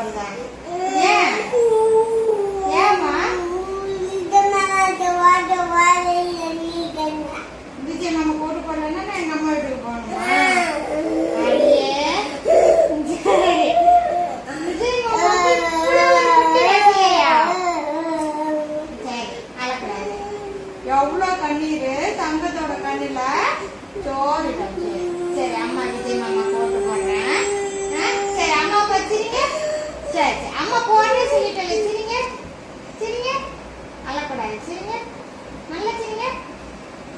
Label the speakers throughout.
Speaker 1: வந்த? ஏன் ஏமா விஜய் நம்ம போட்டு போடலன்னா நான் எங்க அம்மா வீட்டுக்கு போகணுமா? அடியே சரி. விஜய் மாமா இப்படி ஒரு குட்டி வைக்கலையா? சரி அழக்கூடாது. எவ்வளவு கண்ணீரு தங்கத்தோட கண்ணில சோறிடும். சரி அம்மா விஜய் மாமா போட்டு போடுறேன். சரி அம்மா வச்சிருங்க. சரி சரி அம்மா போடுறேன் சொல்லிட்டேன். சிரிங்க சிரிங்க அழக்கூடாது. சிரிங்க நல்லா சிரிங்க.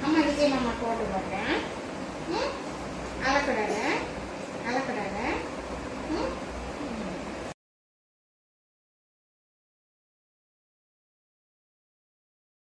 Speaker 1: அம்மா விஜய் மாமா போட்டு போடுறேன். அழக்கூடாது.